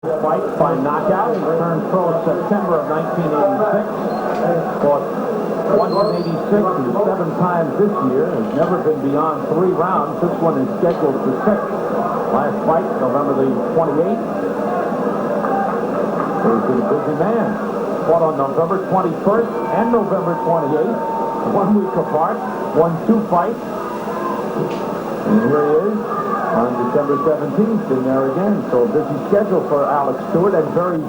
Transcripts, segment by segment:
Fight by knockout. He turned pro September of 1986. Fought once in 86 and 7 times this year. Has never been beyond 3 rounds. This one is scheduled for 6. Last fight, November the 28th. He's been a busy man. Fought on November 21st and November 28th. 1 week apart. Won 2 fights. And here he is. On December 17th, been there again. So a busy schedule for Alex Stewart, and very,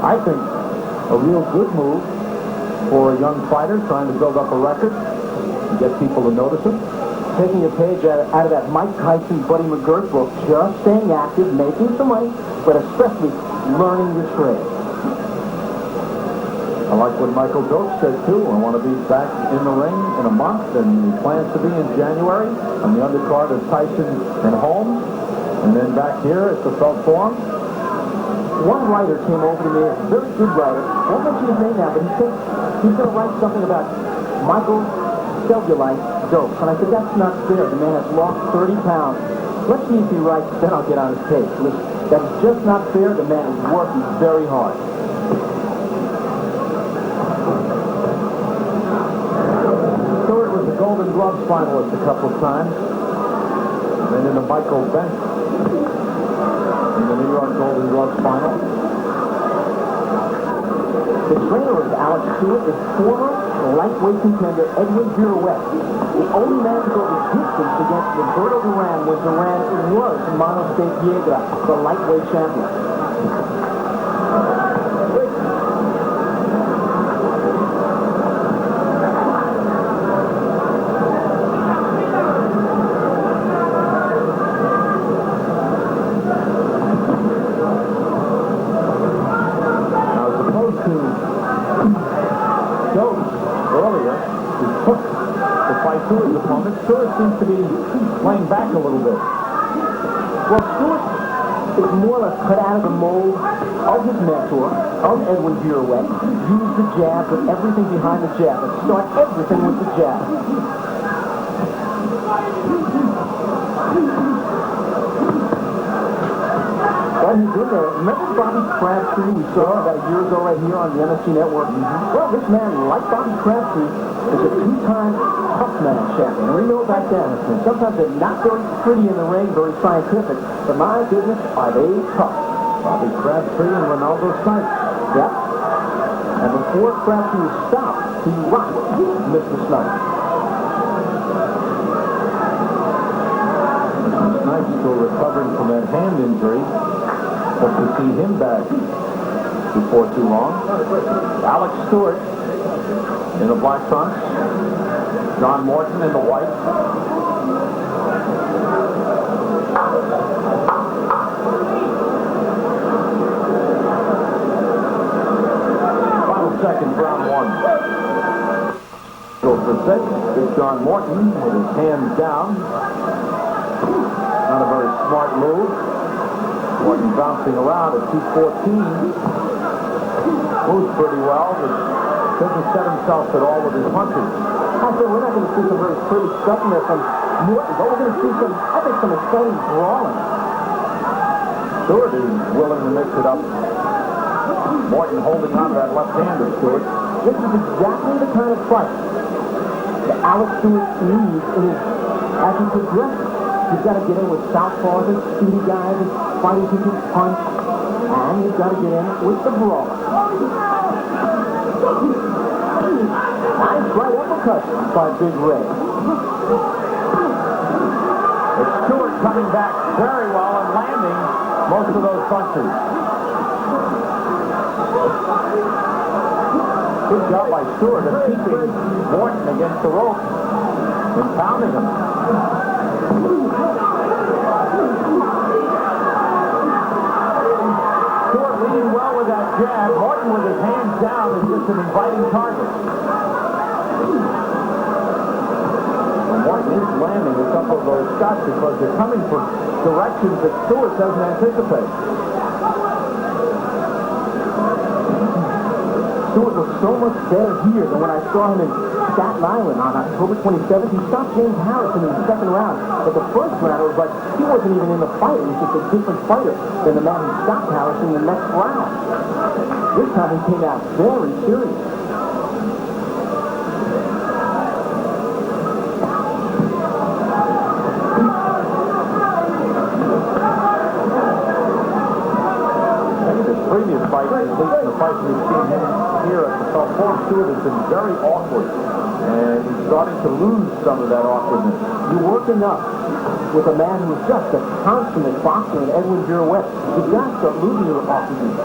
I think, a real good move for a young fighter trying to build up a record and get people to notice him. Taking a page out of that Mike Tyson, Buddy McGirt book, just staying active, making some money, but especially learning the trade. I like what Michael Doak said, too. I want to be back in the ring in a month, and he plans to be in January on the undercard of Tyson and Holmes, and then back here at the Felt Forum. One writer came over to me, a very good writer. I won't mention his name now, but he said he's going to write something about Michael Cellulite Doak. And I said, that's not fair. The man has lost 30 pounds. Let's see if he writes, then I'll get on his page. That's just not fair. The man is working very hard. Golden Gloves finalist a couple of times. And then in the Michael Bent in the New York Golden Gloves final. The trainer of Alex Stewart is former lightweight contender Edwin Viruet. The only man to go the distance against Roberto Duran was Mano State Vieira, the lightweight champion. Stewart's opponent. Stewart seems to be playing back a little bit. Well, Stewart is more or less cut out of the mold of his mentor, of Edwin Viruet. Use the jab with everything behind the jab. And start everything with the jab. Well, he's in there. Remember Bobby Crabtree we saw about a year ago right here on the MSG Network? Well, this man, like Bobby Crabtree, is a 2-time tough man champion. We know about that. Sometimes they're not very pretty in the ring, very scientific, but my goodness, are they tough. Bobby Crabtree and Ronaldo Snipes. Yep. And before Crabtree was stopped, he rocked Mr. Snipes. Snipes still recovering from that hand injury. Hope to see him back before too long. Alex Stewart in the black trunks. John Morton in the white. Final seconds, round 1. Goes for 6. Big John Morton with his hands down. Not a very smart move. Morton bouncing around at 214. Moves pretty well, but doesn't set himself at all with his punches. I said we're not going to see some very pretty stuff in there from Morton, but we're going to see some, I think, some exciting brawling. Stewart is willing to mix it up. Morton holding on to that left hand of Stewart. This is exactly the kind of fight that Alex Stewart needs as he progresses. He's got to get in with southpaws and speedy guys and fighting who can punch. And he's got to get in with the brawl. Nice right uppercut by Big Ray. It's Stewart coming back very well and landing most of those punches. Good job by Stewart of keeping Morton against the rope and pounding him. Stewart leading well with that jab. Morton with his hands down is just an inviting target. Morton is landing a couple of those shots because they're coming from directions that Stewart doesn't anticipate. Stewart was so much better here than when I saw him in Staten Island on October 27th. He stopped James Harrison in the second round. But the first round, it was like he wasn't even in the fight. He was just a different fighter than the man who stopped Harrison in the next round. This time he came out very serious. Previous fight, at least in the fight we've seen him here at the South Forum, Stewart has been very awkward, and he's starting to lose some of that awkwardness. You're working up with a man who's just a consummate boxer in Edwin Girouette. You've got to start losing your awkwardness.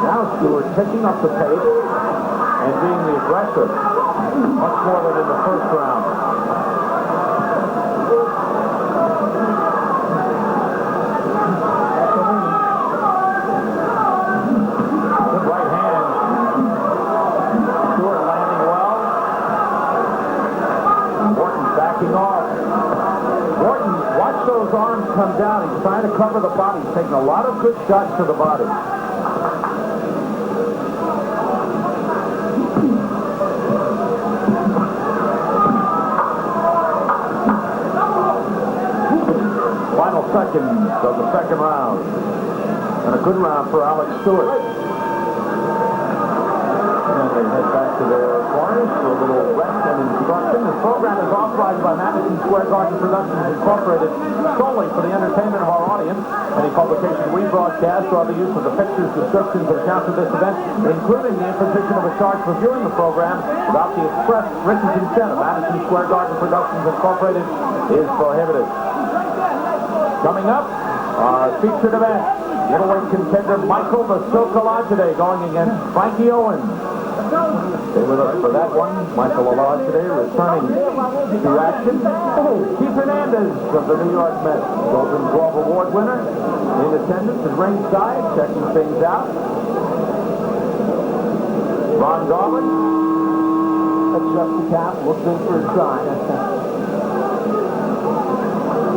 Now Stewart picking up the pace and being the aggressor, much more than in the first round. Morton, watch those arms come down. He's trying to cover the body. He's taking a lot of good shots to the body. Final seconds of the second round. And a good round for Alex Stewart. And they head back to their corners for a little rest and instruction. This program is authorized by Madison Square Garden Productions Incorporated solely for the entertainment of our audience. Any publication we broadcast or the use of the pictures, descriptions, and accounts of this event, including the imposition of a charge for viewing the program without the express written consent of Madison Square Garden Productions Incorporated, is prohibited. Coming up, our featured event, middleweight contender Michael the Silk today going against Frankie Owens. Stay with us for that one. Michael today returning to action. Keith Hernandez of the New York Mets, Golden Glove Award winner, in attendance at ringside, checking things out. Ron Garland Adjusts the cap, looks in for a sign.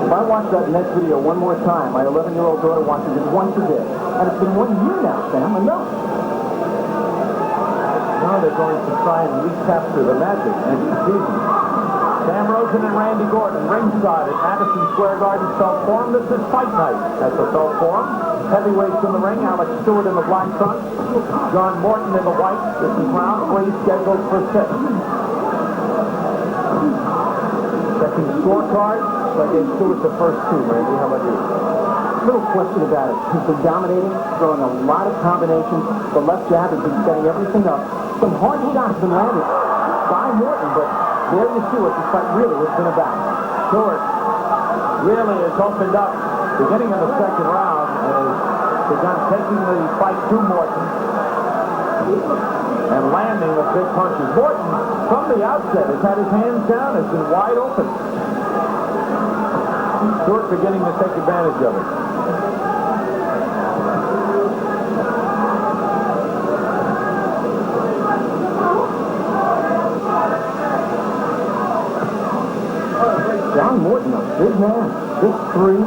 If I watch that next video one more time, my 11-year-old daughter watches it once a day. And it's been 1 year now, Sam. Enough. Now they're going to try and recapture the magic next season. Sam Rosen and Randy Gordon ringside at Madison Square Garden South Forum. This is Fight Night at the South Forum. Heavyweights in the ring, Alex Stewart in the black trunks, John Morton in the white. This is round 3 scheduled for 6. Checking scorecards. So I gave Stewart the first 2, Randy. How about you? Little question about it. He's been dominating, throwing a lot of combinations. The left jab has been setting everything up. Some hard shots have been landed by Morton, but there you see what this fight really has been about. Stewart really has opened up. Beginning of the second round has begun taking the fight to Morton and landing the big punches. Morton, from the outset, has had his hands down, has been wide open. Stewart beginning to take advantage of it. John Morton, a big man, 6'3",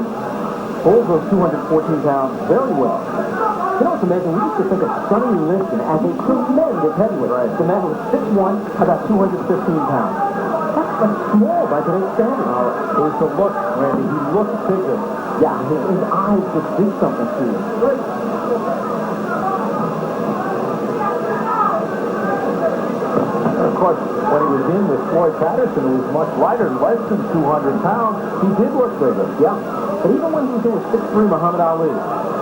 holds those 214 pounds very well. You know what's amazing? We used to think of Sonny Liston as a tremendous heavyweight. Right. The man was 6'1", about 215 pounds. That's small by today's standards. It was the look, Randy. He looked bigger. Yeah, his eyes just did something to him. Of course, when he was in with Floyd Patterson, who was much lighter, less than 200 pounds, he did look bigger. Yeah, but even when he was in with 6'3" Muhammad Ali,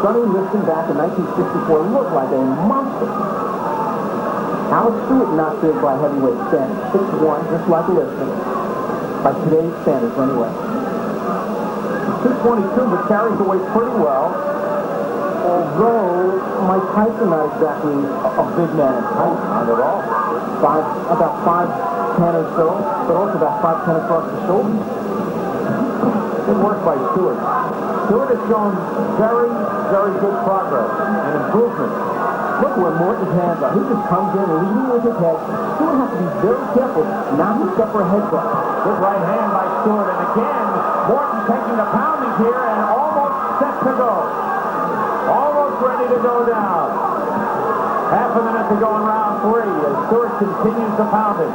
Sonny Liston back in 1964 looked like a monster. Alex Stewart not big by heavyweight standards, 6'1", just like Liston, by today's standards anyway. 222, but carries the weight pretty well. Although Mike Tyson not exactly a big man in height. Not at all. About 5'10" or so, but also about 5'10" across the shoulders. Good work by Stewart. Stewart has shown very, very good progress and improvement. Look where Morton's hands are. He just comes in leading with his head. Stewart has to be very careful not to step her head back. Good right hand by Stewart, and again, Morton taking the pounding here and almost set to go. Almost ready to go down. Half a minute to go in round 3 as Stewart continues to pound it.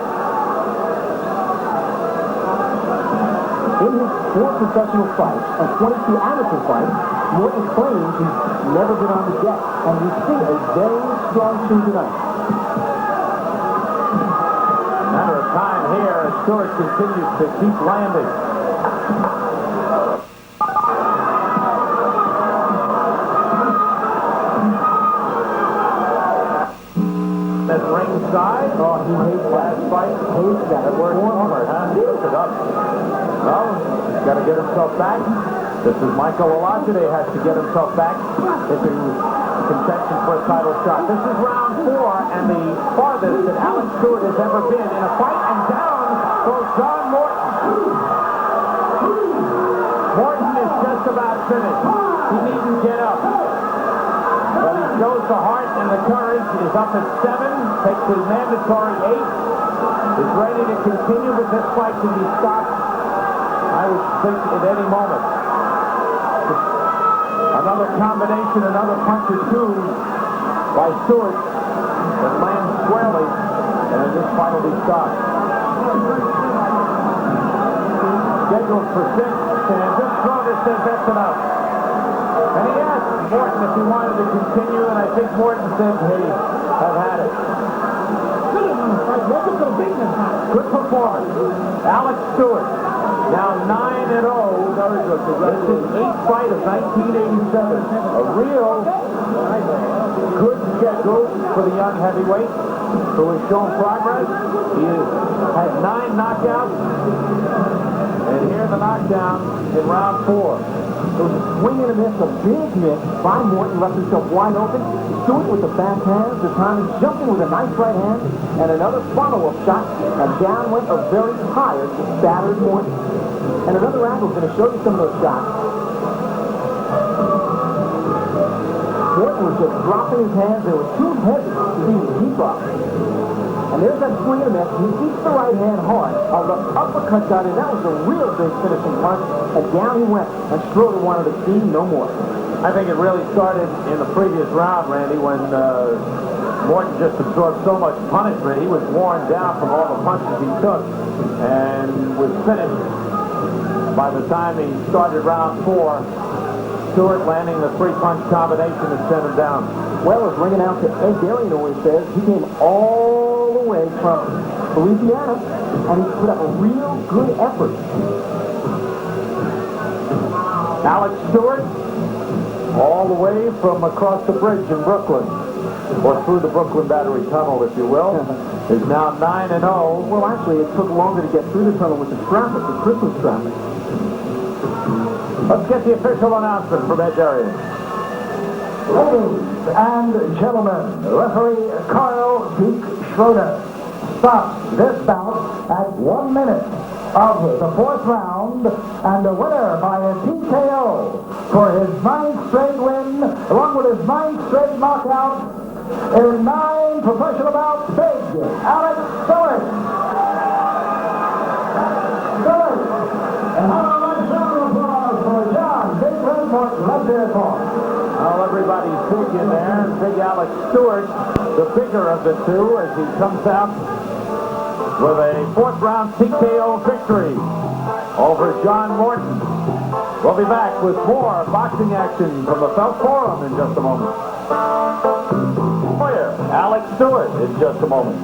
In his 4 professional fights and 22 amateur fights, Morton claims he's never been on the deck, and we see a very strong team tonight. Matter of time here as Stewart continues to keep landing. At ringside. Oh, he hates Last fight. Hates that. It worked forward, huh? He took it up. Well, he's got to get himself back. This is Michael Olajide has to get himself back into contention for a title shot. This is round 4 and the farthest that Alex Stewart has ever been in a fight, and down goes John Morton. Morton is just about finished. He needn't get up. But he shows the heart and the courage. He's up at 7, takes his mandatory 8. He's ready to continue, but this fight can be stopped, I would think, at any moment. Another combination, another punch or two by Stewart that lands squarely, and this fight will be stopped. Scheduled for 6, and this Schroeder says that's enough. And he asked Morton if he wanted to continue, and I think Morton said, hey, I've had it. Good performance. Alex Stewart, now 9-0. This is 8th fight of 1987. A real good schedule for the young heavyweight who has shown progress. He has had 9 knockouts. And here the knockdown in round 4. It was a swing and a miss, a big miss by Morton, left himself wide open. Stewart with the back hands, this time he's jumping with a nice right hand, and another follow-up shot, and down went a very tired, battered Morton. And another angle is going to show you some of those shots. Morton was just dropping his hands. They were too heavy to even keep up. And there's that swing and a miss. He keeps the right hand hard. The uppercut got in. That was a real big finishing punch. And down he went. And Schroeder wanted to see no more. I think it really started in the previous round, Randy, when Morton just absorbed so much punishment. He was worn down from all the punches he took and was finished by the time he started round 4. Stewart landing the 3-punch combination and sent him down. Well, as ring announcer Ed Darian always says, he came all the way from Louisiana, and he put up a real good effort. Alex Stewart, all the way from across the bridge in Brooklyn, or through the Brooklyn Battery Tunnel, if you will, is now 9-0. Well, actually, it took longer to get through the tunnel with the traffic, the Christmas traffic. Let's get the official announcement from Ed Darian. Ladies and gentlemen, referee Carl Deke Schroeder stops this bout at 1 minute of the 4th round, and the winner by a TKO for his 9th straight win, along with his 9th straight knockout in 9 professional bouts, big Alex Stewart. Stewart. And how about a round of applause for John Big Red Morton? Let's hear it for him. Well, everybody's big in there. Big Alex Stewart, the bigger of the two, as he comes out with a 4th round TKO victory over John Morton. We'll be back with more boxing action from the Felt Forum in just a moment. Alex Stewart in just a moment.